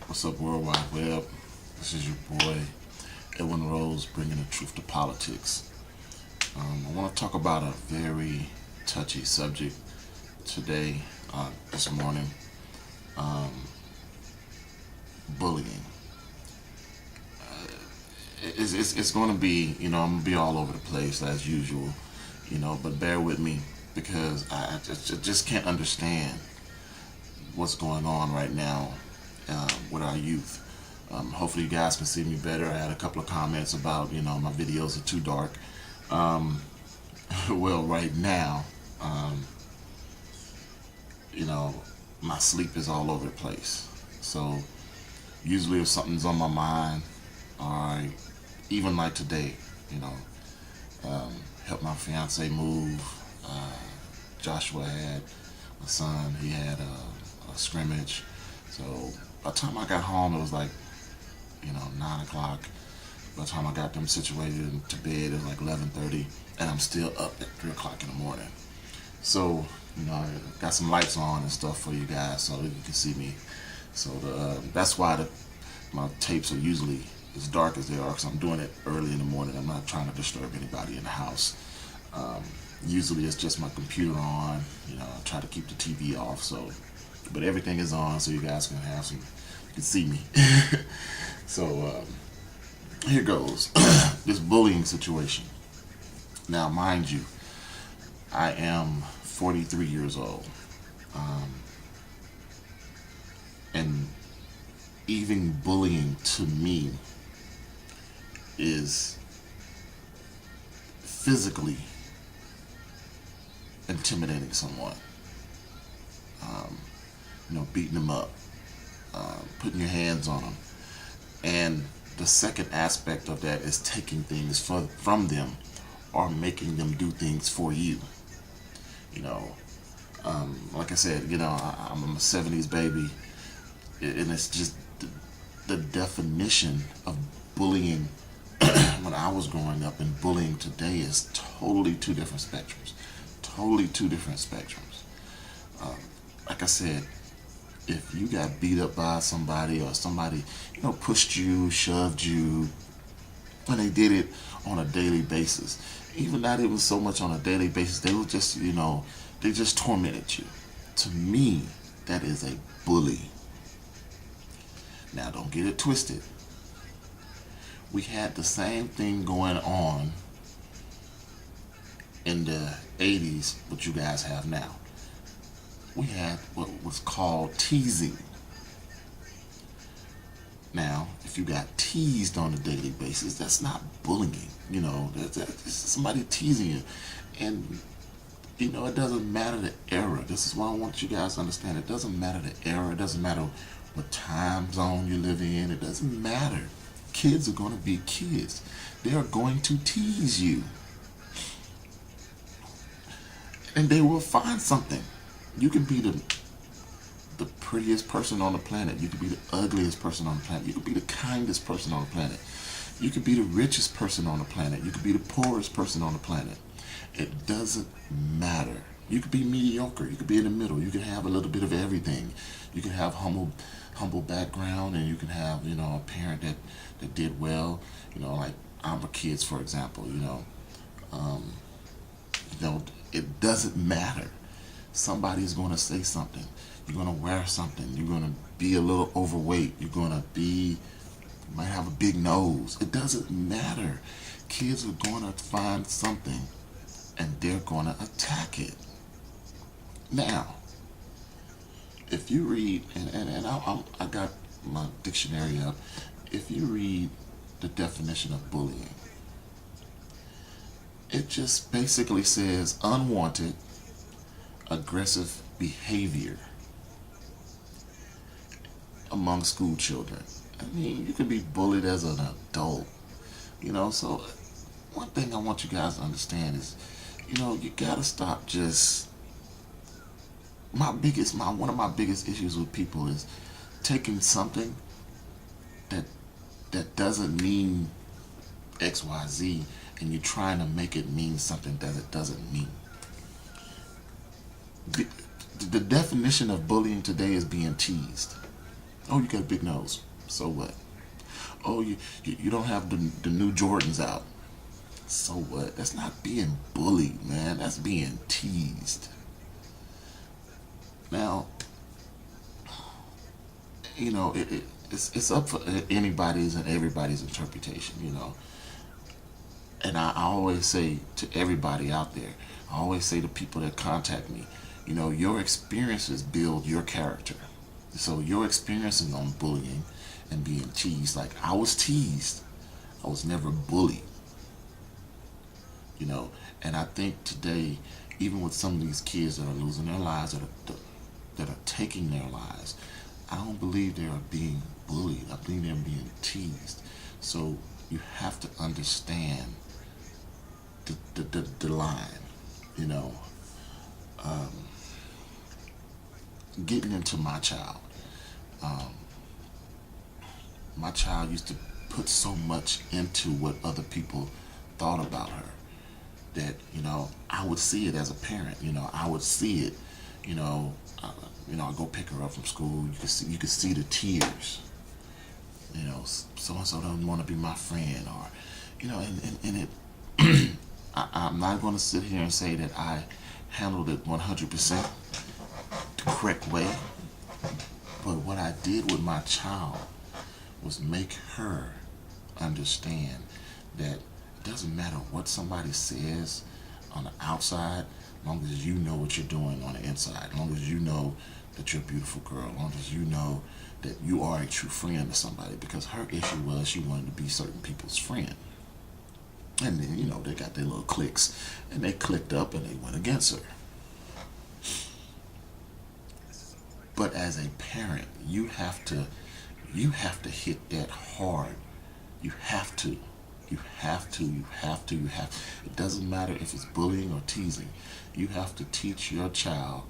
What's up, World Wide Web? This is your boy, Edwin Rose, bringing the truth to politics. I want to talk about a very touchy subject today, this morning, bullying. It's going to be, I'm going to be all over the place as usual, but bear with me because I just can't understand what's going on right now with our youth. Hopefully you guys can see me better. I had a couple of comments about, my videos are too dark. Well, right now, um, you know, my sleep is all over the place. So usually if something's on my mind, or even like today, you know, help my fiance move. Uh, Joshua had my son. He had a scrimmage. So by the time I got home, it was like 9 o'clock. By the time I got them situated to bed, it was like 11:30, and I'm still up at 3 o'clock in the morning. So I got some lights on and stuff for you guys so that you can see me. So that's why my tapes are usually as dark as they are, because I'm doing it early in the morning. I'm not trying to disturb anybody in the house. Um, Usually it's just my computer on. I try to keep the TV off. So, but everything is on so you guys can have some, you can see me. So here goes. This bullying situation. Now, mind you, I am 43 years old, um, and even bullying to me is physically intimidating someone. Um, Beating them up, putting your hands on them, and the second aspect of that is taking things from them or making them do things for you. You know, like I said, I'm a '70s baby, and it's just the definition of bullying when I was growing up and bullying today is totally two different spectrums. Totally two different spectrums. Um, like I said, if you got beat up by somebody or somebody, pushed you, shoved you, and they did it on a daily basis, even not even so much on a daily basis, they were just, they just tormented you. To me, that is a bully. Now, don't get it twisted. We had the same thing going on in the 80s, what you guys have now. We had what was called teasing. Now, if you got teased on a daily basis, that's not bullying. That's somebody teasing you. And, it doesn't matter the era. This is what I want you guys to understand. It doesn't matter the era. It doesn't matter what time zone you live in. It doesn't matter. Kids are going to be kids. They are going to tease you. And they will find something. You can be the prettiest person on the planet. You could be the ugliest person on the planet. You could be the kindest person on the planet. You could be the richest person on the planet. You could be the poorest person on the planet. It doesn't matter. You could be mediocre. You could be in the middle. You can have a little bit of everything. You can have humble background, and you can have a parent that did well. Like our kids, for example. Um, it doesn't matter. Somebody's going to say something. You're going to wear something. You're going to be a little overweight. You might have a big nose. It doesn't matter. Kids are going to find something and they're going to attack it. Now, if you read, and I got my dictionary up, if you read the definition of bullying, it just basically says unwanted, aggressive behavior among school children. I mean, you can be bullied as an adult, So one thing I want you guys to understand is, you gotta stop just. One of my biggest issues with people is taking something that doesn't mean X, Y, Z, and you're trying to make it mean something that it doesn't mean. The definition of bullying today is being teased. Oh, you got a big nose. So what? Oh, you don't have the new Jordans out. So what? That's not being bullied, man. That's being teased. Now, it's up for anybody's and everybody's interpretation, And I always say to everybody out there, I always say to people that contact me, your experiences build your character. So your experiences on bullying and being teased, like I was teased, I was never bullied, you know. And I think today, even with some of these kids that are losing their lives, that are taking their lives, I don't believe they are being bullied. I believe they're being teased. So you have to understand the line, you know. Um, Getting into my child. Um, my child used to put so much into what other people thought about her that I would see it as a parent. I would see it. You know, I go pick her up from school. You could see the tears. So and so don't want to be my friend, or and it. I'm not going to sit here and say that I handled it 100% the correct way, but what I did with my child was make her understand that it doesn't matter what somebody says on the outside, as long as you know what you're doing on the inside, as long as you know that you're a beautiful girl, as long as you know that you are a true friend to somebody. Because her issue was she wanted to be certain people's friend. And then, they got their little cliques, and they clicked up and they went against her. But as a parent, you have to hit that hard. You have to. You have to. You have to. You have. It doesn't matter if it's bullying or teasing. You have to teach your child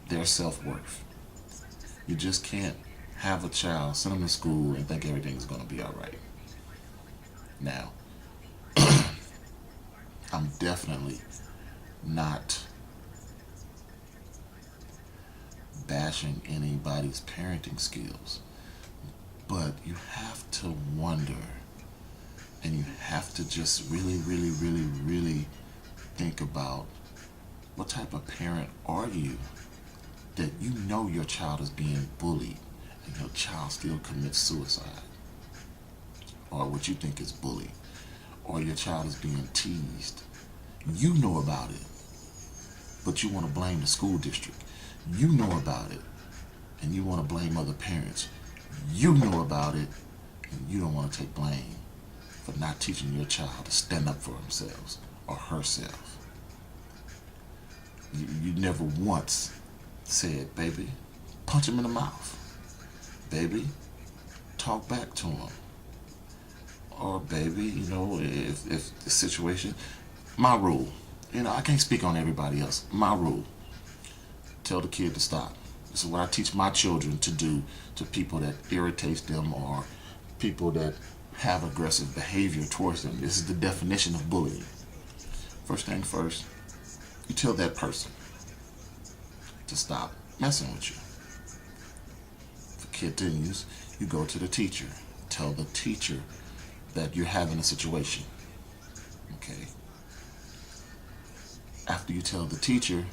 their self-worth. You just can't have a child, send them to school, and think everything's going to be all right. Now, I'm definitely not bashing anybody's parenting skills, but you have to wonder, and you have to just really, really, really, really think about what type of parent are you that your child is being bullied and your child still commits suicide, or what you think is bullying, or your child is being teased. You know about it, but you want to blame the school district. You know about it, and you want to blame other parents. You know about it, and you don't want to take blame for not teaching your child to stand up for themselves or herself. You never once said, baby, punch him in the mouth. Baby, talk back to him. Or baby, if the situation, my rule, I can't speak on everybody else. My rule, tell the kid to stop. This is what I teach my children to do to people that irritates them or people that have aggressive behavior towards them. This is the definition of bullying. First thing first, you tell that person to stop messing with you. If the kid continues, you go to the teacher. Tell the teacher that you're having a situation. Okay? After you tell the teacher,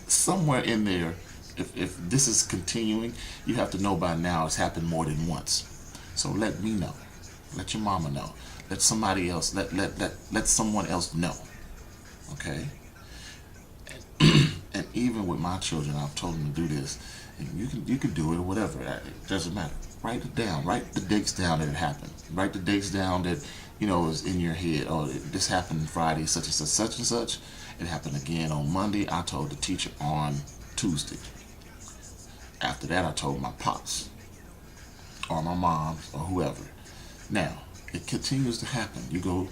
somewhere in there, if this is continuing, you have to know by now it's happened more than once. So let me know. Let your mama know. Let somebody else, let someone else know. Okay? And even with my children, I've told them to do this. And you can do it or whatever. It doesn't matter. Write it down. Write the dates down that it happened. Write the dates down that, is in your head. Oh, this happened Friday, such and such, such and such. It happened again on Monday. I told the teacher on Tuesday. After that, I told my pops or my mom or whoever. Now, it continues to happen. You go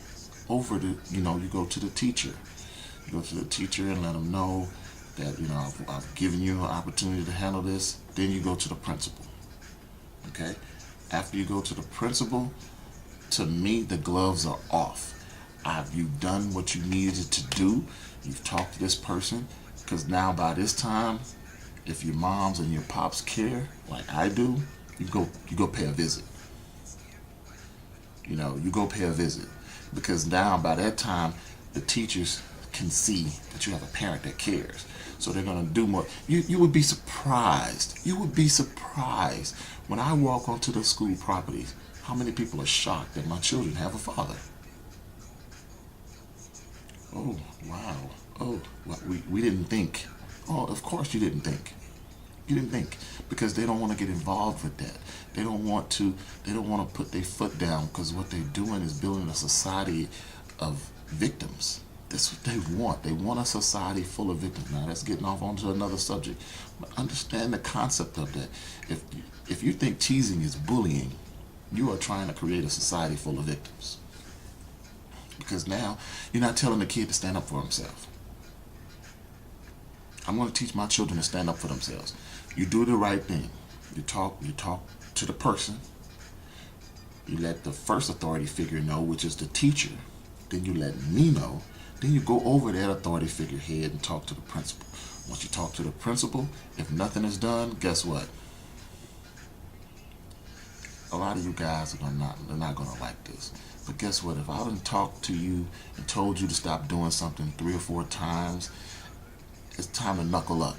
over to, you go to the teacher. You go to the teacher and let them know that, I've given you an opportunity to handle this. Then you go to the principal. Okay? After you go to the principal, to me, the gloves are off. You've done what you needed to do. You've talked to this person. Because now by this time, if your moms and your pops care, like I do, You go pay a visit. You go pay a visit, because now by that time the teachers can see that you have a parent that cares. So they're gonna do more. You would be surprised. You would be surprised when I walk onto the school properties how many people are shocked that my children have a father. Oh, wow. Oh, well, we didn't think. Oh, of course you didn't think. You didn't think, because they don't want to get involved with that. They don't want to. They don't want to put their foot down, because what they're doing is building a society of victims. That's what they want. They want a society full of victims. Now that's getting off onto another subject, but understand the concept of that. If you think teasing is bullying, you are trying to create a society full of victims. Because now you're not telling the kid to stand up for himself. I'm going to teach my children to stand up for themselves. You do the right thing. You talk to the person. You let the first authority figure know, which is the teacher. Then you let me know. Then you go over that authority figurehead and talk to the principal. Once you talk to the principal, if nothing is done, guess what? A lot of you guys they're not gonna like this. But guess what? If I didn't talk to you and told you to stop doing something 3 or 4 times, it's time to knuckle up.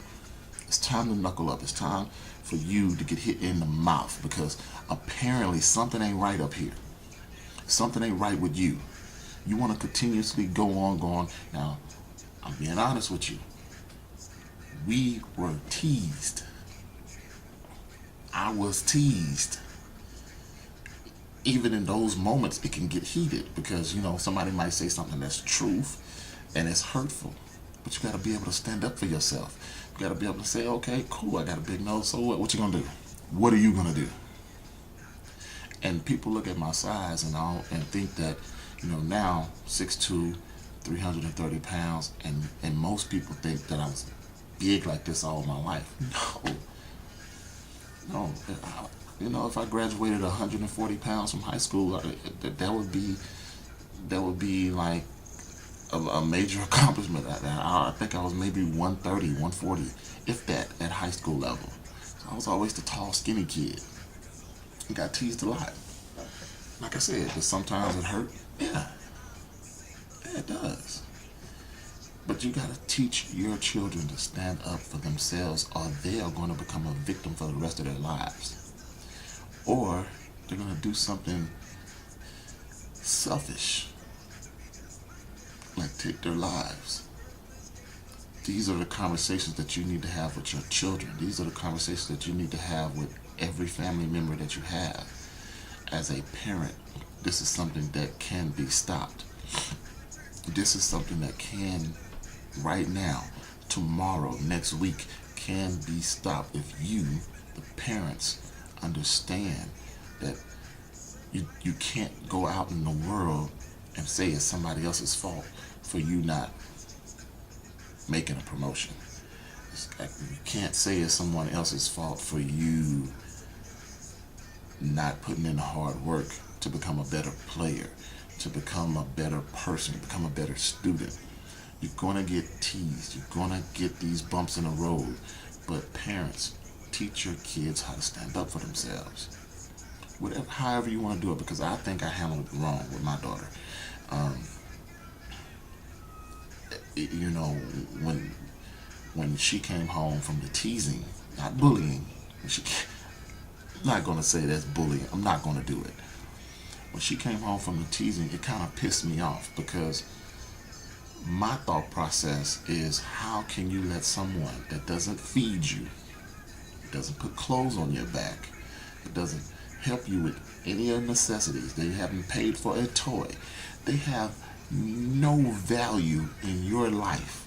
It's time to knuckle up. It's time for you to get hit in the mouth, because apparently something ain't right up here. Something ain't right with you. You want to continuously go on. Now, I'm being honest with you. We were teased. I was teased. Even in those moments, it can get heated, because somebody might say something that's truth and it's hurtful. But you got to be able to stand up for yourself. You got to be able to say, okay, cool, I got a big nose, so what? What you gonna do? What are you gonna do? And people look at my size and think that, now 6'2", 330 pounds, and most people think that I was big like this all my life. No. If I graduated 140 pounds from high school, that would be like a major accomplishment. I think I was maybe 130, 140, if that, at high school level. So I was always the tall, skinny kid. I got teased a lot. Like I said, but sometimes it hurt. Yeah, it does. But you gotta teach your children to stand up for themselves, or they are going to become a victim for the rest of their lives. Or they're going to do something selfish, like take their lives. These are the conversations that you need to have with your children. These are the conversations that you need to have with every family member that you have. As a parent, this is something that can be stopped. This is something that can, right now, tomorrow, next week, can be stopped if you, the parents, understand that you can't go out in the world and say it's somebody else's fault for you not making a promotion. You can't say it's someone else's fault for you not putting in the hard work to become a better player, to become a better person, become a better student. You're going to get teased. You're going to get these bumps in the road. But parents, teach your kids how to stand up for themselves. However you want to do it, because I think I handled it wrong with my daughter. When she came home from the teasing, not bullying, I'm not going to say that's bullying. I'm not going to do it. When she came home from the teasing, it kind of pissed me off, because my thought process is, how can you let someone that doesn't feed you, doesn't put clothes on your back, it doesn't help you with any of the necessities, they haven't paid for a toy, they have no value in your life,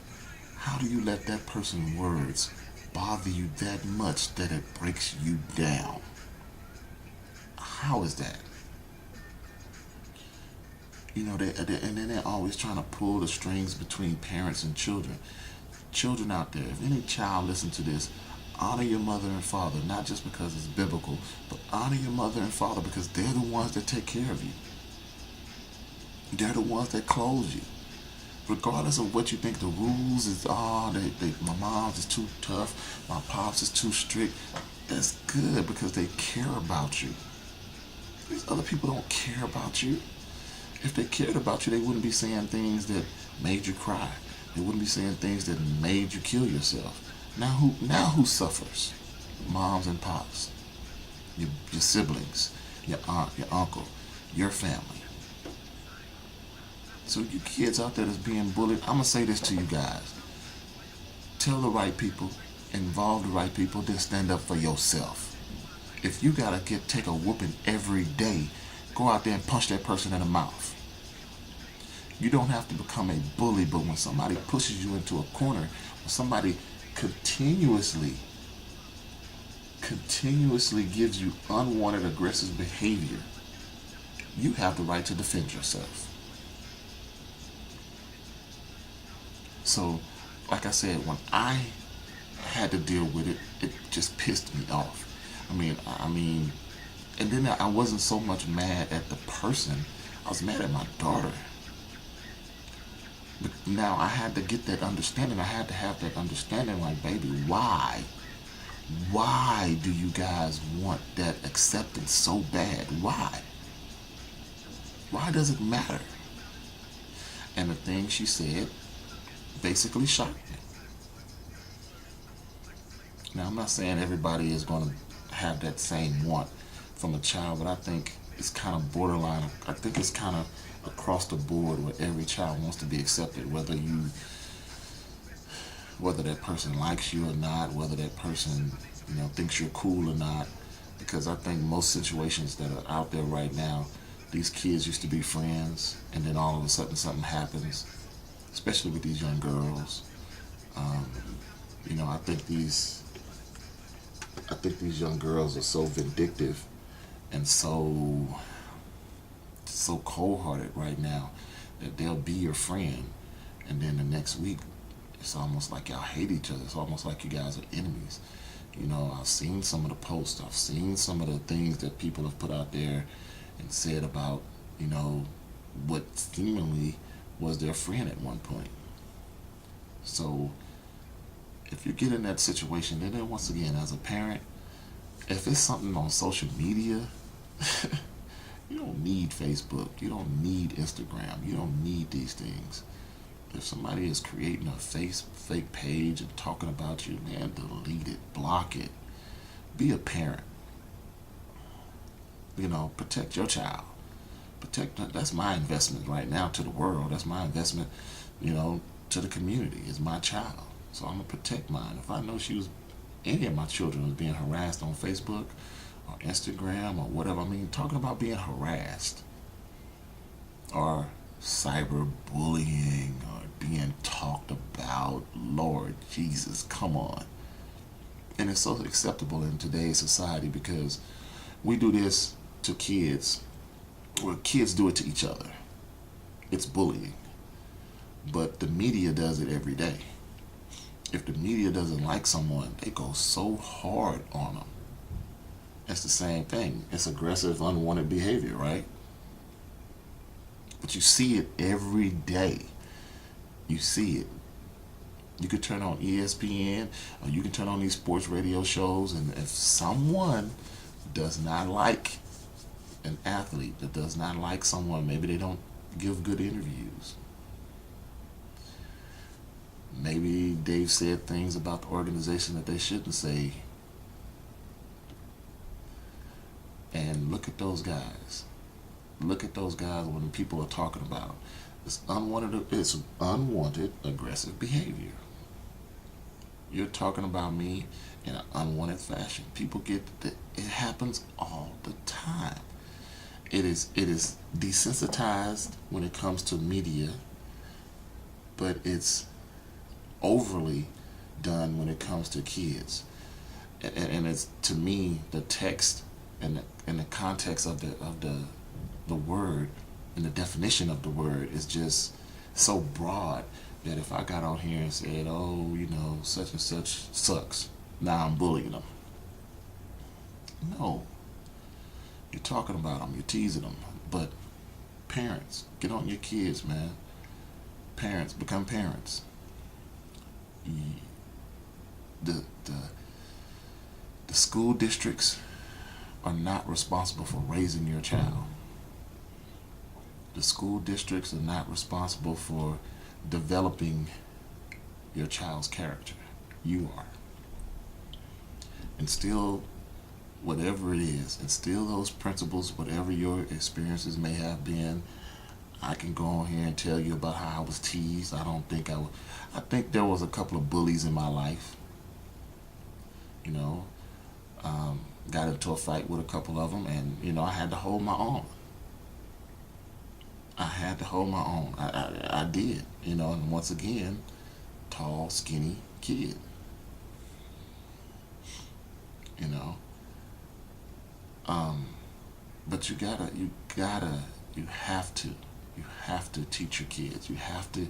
how do you let that person's words bother you that much that it breaks you down? How is that? And then they're always trying to pull the strings between parents and children. Children out there, if any child listens to this, honor your mother and father, not just because it's biblical, but honor your mother and father, because they're the ones that take care of you. They're the ones that clothe you. regardless of what you think the rules is, my mom's is too tough, my pops is too strict. That's good because they care about you. These other people don't care about you. If they cared about you, they wouldn't be saying things that made you cry. They wouldn't be saying things that made you kill yourself. Now who suffers? Moms and pops, your siblings, your aunt, your uncle, your family. So you kids out there that's being bullied, I'm gonna say this to you guys. Tell the right people, involve the right people, then stand up for yourself. If you gotta take a whooping every day, go out there and punch that person in the mouth. You don't have to become a bully, but when somebody pushes you into a corner, when somebody continuously gives you unwanted aggressive behavior, you have the right to defend yourself. So, like I said, when I had to deal with it, it just pissed me off. And then I wasn't so much mad at the person, I was mad at my daughter. But now I had to get that understanding. I had to have that understanding, like, baby, why? Why do you guys want that acceptance so bad? Why? Why does it matter? And the thing she said basically shocked me. Now, I'm not saying everybody is going to have that same want from a child, but I think it's kind of borderline. I think it's kind of across the board where every child wants to be accepted, whether that person likes you or not, whether that person, thinks you're cool or not. Because I think most situations that are out there right now, these kids used to be friends, and then all of a sudden something happens, especially with these young girls. I think these young girls are so vindictive and so cold-hearted right now that they'll be your friend, and then the next week it's almost like y'all hate each other. It's almost like you guys are enemies. I've seen some of the posts. I've seen some of the things that people have put out there and said about, what seemingly was their friend at one point. So if you get in that situation, then once again, as a parent, if it's something on social media, you don't need Facebook. You don't need Instagram. You don't need these things. If somebody is creating a fake page and talking about you, man, delete it, block it. Be a parent. Protect your child. That's my investment right now to the world. That's my investment, to the community. It's my child. So I'm going to protect mine. If I know any of my children was being harassed on Facebook or Instagram or whatever, talking about being harassed or cyberbullying or being talked about, Lord Jesus, come on. And it's so acceptable in today's society because we do this to kids, or kids do it to each other. It's bullying. But the media does it every day. If the media doesn't like someone, they go so hard on them. It's the same thing. It's aggressive, unwanted behavior, right? But you see it every day. You see it. You could turn on ESPN, or you can turn on these sports radio shows, and if someone does not like an athlete, that does not like someone, maybe they don't give good interviews. Maybe they've said things about the organization that they shouldn't say. And look at those guys. Look at those guys when people are talking about them. It's unwanted aggressive behavior. You're talking about me in an unwanted fashion. People it happens all the time. It is desensitized when it comes to media, but it's overly done when it comes to kids. And it's, to me, the text and the context of the word and the definition of the word is just so broad that if I got on here and said, such and such sucks, now I'm bullying them. No. You're talking about them, you're teasing them. But parents, get on your kids, man. Parents become parents. The, the, the school districts are not responsible for raising your child. The school districts are not responsible for developing your child's character. You are. Instill whatever it is, instill those principles, whatever your experiences may have been. I can go on here and tell you about how I was teased. I think there was a couple of bullies in my life. You know, got into a fight with a couple of them, and I had to hold my own. I had to hold my own. I did. And once again, tall, skinny kid. You know, but you have to teach your kids. You have to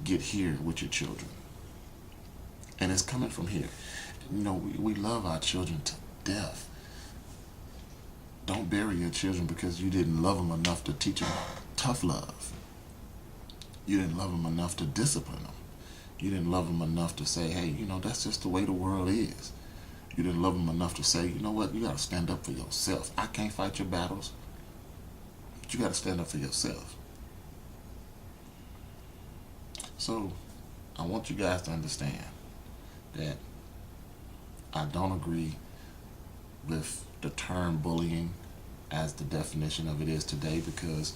get here with your children, and it's coming from here. We love our children to death. Don't bury your children because you didn't love them enough to teach them tough love. You didn't love them enough to discipline them. You didn't love them enough to say, hey, that's just the way the world is. You didn't love them enough to say, you know what, you got to stand up for yourself. I can't fight your battles, but you got to stand up for yourself. So I want you guys to understand that I don't agree with the term bullying as the definition of it is today, because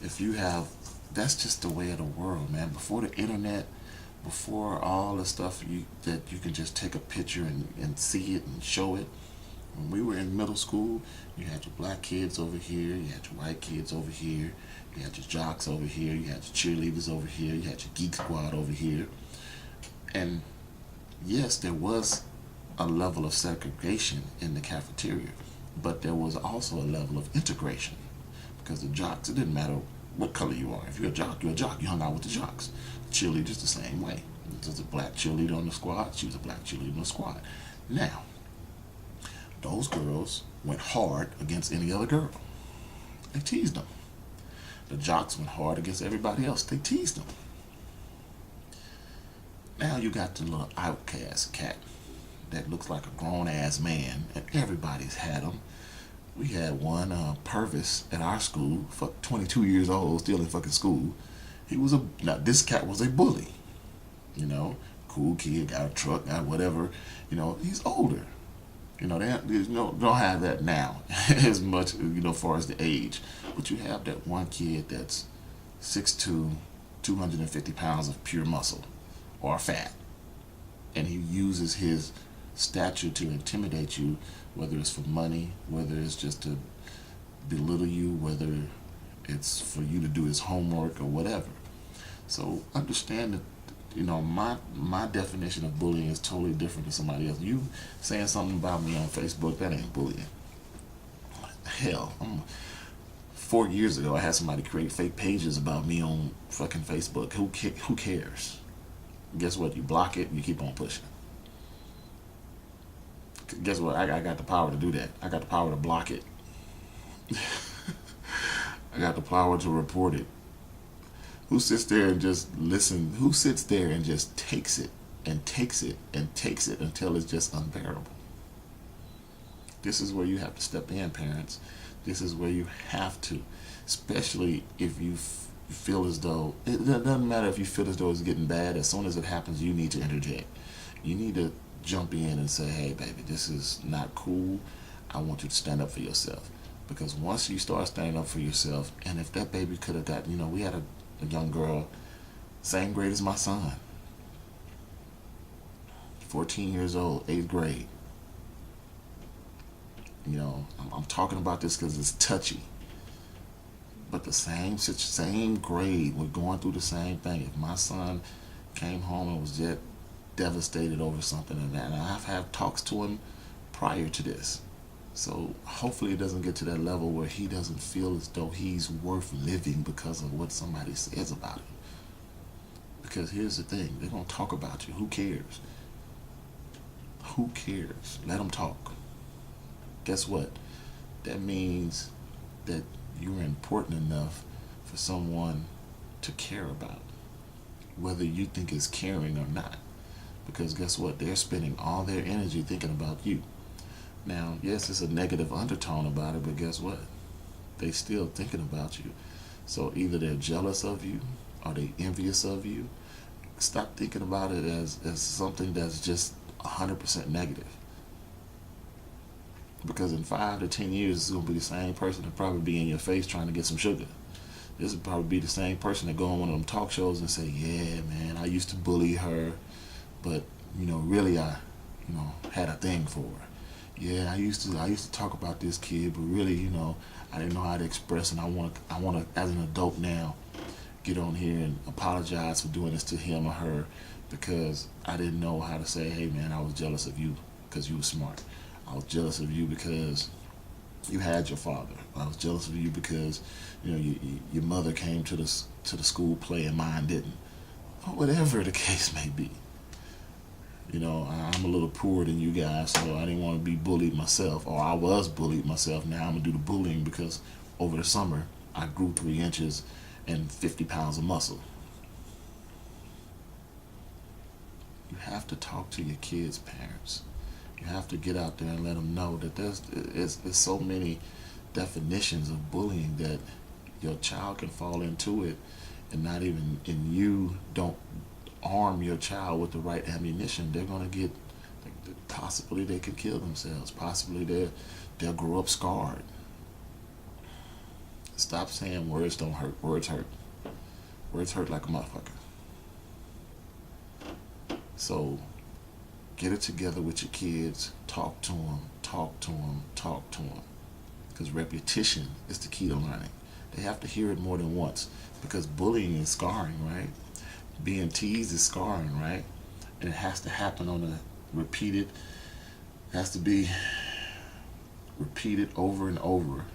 that's just the way of the world, man. Before the internet, before all the stuff that you can just take a picture and see it and show it. When we were in middle school, you had your black kids over here, you had your white kids over here, you had your jocks over here, you had your cheerleaders over here, you had your geek squad over here. And yes, there was a level of segregation in the cafeteria, but there was also a level of integration, because the jocks, it didn't matter what color you are. If you're a jock, you're a jock. You hung out with the jocks. Cheerleaders the same way. There's a black cheerleader on the squad. She was a black cheerleader on the squad. Now, those girls went hard against any other girl. They teased them. The jocks went hard against everybody else. They teased them. Now you got the little outcast cat that looks like a grown-ass man, and everybody's had them. We had one, Purvis, at our school, 22 years old, still in fucking school. This cat was a bully. Cool kid, got a truck, got whatever. He's older. They don't have that now as much, far as the age. But you have that one kid that's 6'2", 250 pounds of pure muscle or fat. And he uses his stature to intimidate you, whether it's for money, whether it's just to belittle you, whether it's for you to do his homework or whatever. So understand that, my definition of bullying is totally different than somebody else. You saying something about me on Facebook, that ain't bullying. Hell, 4 years ago, I had somebody create fake pages about me on fucking Facebook. Who cares? Guess what? You block it, you keep on pushing. Guess what? I got the power to do that. I got the power to block it. I got the power to report it. Who sits there and just listen? Who sits there and just takes it and takes it and takes it until it's just unbearable? This is where you have to step in, parents. This is where you have to, especially if you feel as though, it doesn't matter if you feel as though it's getting bad. As soon as it happens, you need to interject. You need to jump in and say, hey, baby, this is not cool. I want you to stand up for yourself. Because once you start standing up for yourself, and if that baby could have got, we had a young girl, same grade as my son, 14 years old, 8th grade. I'm talking about this because it's touchy. But the same grade, we're going through the same thing. If my son came home and was just devastated over something, and I've had talks to him prior to this. So hopefully it doesn't get to that level where he doesn't feel as though he's worth living because of what somebody says about him. Because here's the thing, they're going to talk about you. Who cares? Who cares? Let them talk. Guess what? That means that you're important enough for someone to care about. whether you think it's caring or not. Because guess what? They're spending all their energy thinking about you. Now, yes, it's a negative undertone about it, but guess what? They still thinking about you. So either they're jealous of you or they envious of you. Stop thinking about it as something that's just 100% negative. Because in 5 to 10 years, it's going to be the same person that probably be in your face trying to get some sugar. This would probably be the same person that go on one of them talk shows and say, yeah, man, I used to bully her, but, really I, had a thing for her. Yeah, I used to talk about this kid, but really, I didn't know how to express, and I want to, as an adult now, get on here and apologize for doing this to him or her because I didn't know how to say, hey, man, I was jealous of you because you were smart. I was jealous of you because you had your father. I was jealous of you because your mother came to the school play and mine didn't. Or whatever the case may be. I'm a little poorer than you guys, so I didn't want to be bullied myself, or I was bullied myself. Now I'm gonna do the bullying because over the summer I grew 3 inches and 50 pounds of muscle. You have to talk to your kids' parents. You have to get out there and let them know that there's so many definitions of bullying that your child can fall into it, and not even, and you don't arm your child with the right ammunition, they're gonna get, possibly they could kill themselves. Possibly they'll grow up scarred. Stop saying words don't hurt. Words hurt. Words hurt like a motherfucker. So get it together with your kids. Talk to them. Talk to them. Talk to them. Because repetition is the key to learning. They have to hear it more than once. Because bullying is scarring, right? Being teased is scarring, right? And it has to happen on a repeated, has to be repeated over and over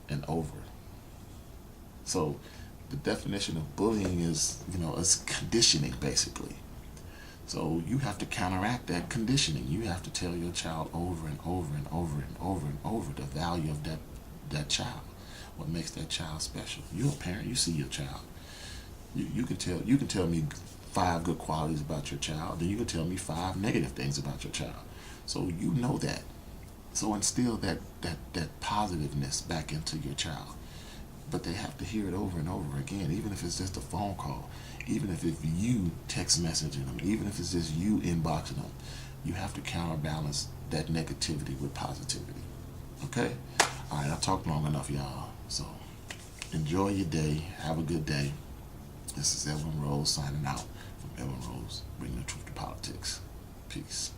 and over. So the definition of bullying is, is conditioning, basically. So you have to counteract that conditioning. You have to tell your child over and over and over and over and over the value of that child. What makes that child special. You're a parent, you see your child. You can tell me 5 good qualities about your child, then you can tell me 5 negative things about your child. So you know that. So instill that positiveness back into your child. But they have to hear it over and over again, even if it's just a phone call, even if it's you text messaging them, even if it's just you inboxing them. You have to counterbalance that negativity with positivity. Okay? All right, I've talked long enough, y'all. So enjoy your day. Have a good day. This is Edwin Rose signing out from Edwin Rose, bringing the truth to politics. Peace.